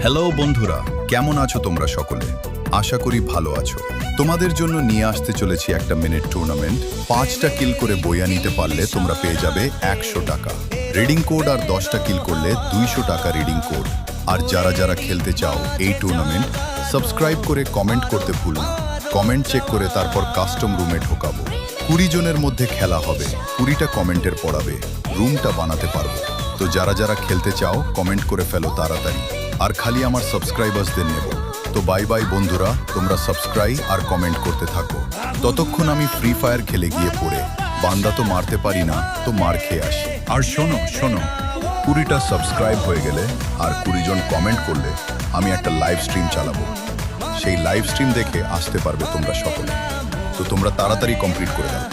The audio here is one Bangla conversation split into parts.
হ্যালো বন্ধুরা, কেমন আছো তোমরা সকলে? আশা করি ভালো আছো। তোমাদের জন্য নিয়ে আসতে চলেছি একটা মিনিট টুর্নামেন্ট। 5টা কিল করে বইয়া নিতে পারলে তোমরা পেয়ে যাবে 100 টাকা রিডিং কোড, আর 10টা কিল করলে 200 টাকা রিডিং কোড। আর যারা যারা খেলতে চাও এই টুর্নামেন্ট, সাবস্ক্রাইব করে কমেন্ট করতে ভুলো না। কমেন্ট চেক করে তারপর কাস্টম রুমে ঢোকাবো। 20 জনের মধ্যে খেলা হবে, 20টা কমেন্টের পড়াবে, রুমটা বানাতে পারবো। তো যারা যারা খেলতে চাও কমেন্ট করে ফেলো তাড়াতাড়ি। আর খালি আমার সাবস্ক্রাইবার্সদের নেব। তো বাই বাই বন্ধুরা, তোমরা সাবস্ক্রাইব আর কমেন্ট করতে থাকো। ততক্ষণ আমি ফ্রি ফায়ার খেলে গিয়ে পড়ে বান্দা তো মারতে পারি না, তো মার খেয়ে আসি। আর শোনো 20টা সাবস্ক্রাইব হয়ে গেলে আর 20 জন কমেন্ট করলে আমি একটা লাইভ স্ট্রিম চালাবো। সেই লাইভ স্ট্রিম দেখে আসতে পারবে তোমরা সকলে। তো তোমরা তাড়াতাড়ি কমপ্লিট করে দাও।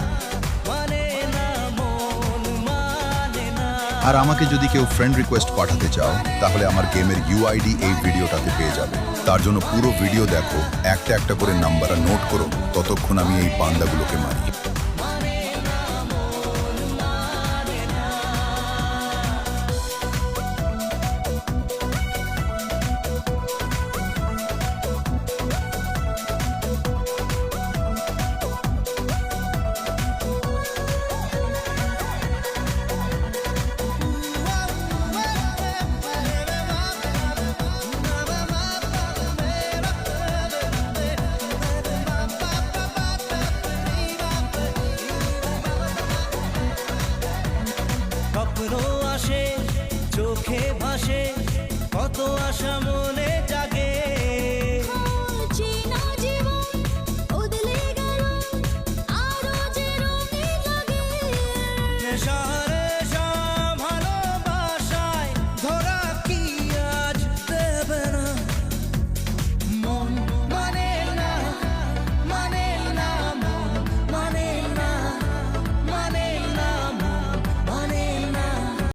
আর আমাকে যদি কেউ ফ্রেন্ড রিকোয়েস্ট পাঠাতে চাও, তাহলে আমার গেমের ইউআইডি এই ভিডিওটাতে পেয়ে যাবে। তার জন্য পুরো ভিডিও দেখো, একটা একটা করে নাম্বার নোট করো, ততক্ষণ আমি এই বান্দাগুলোকে মারি।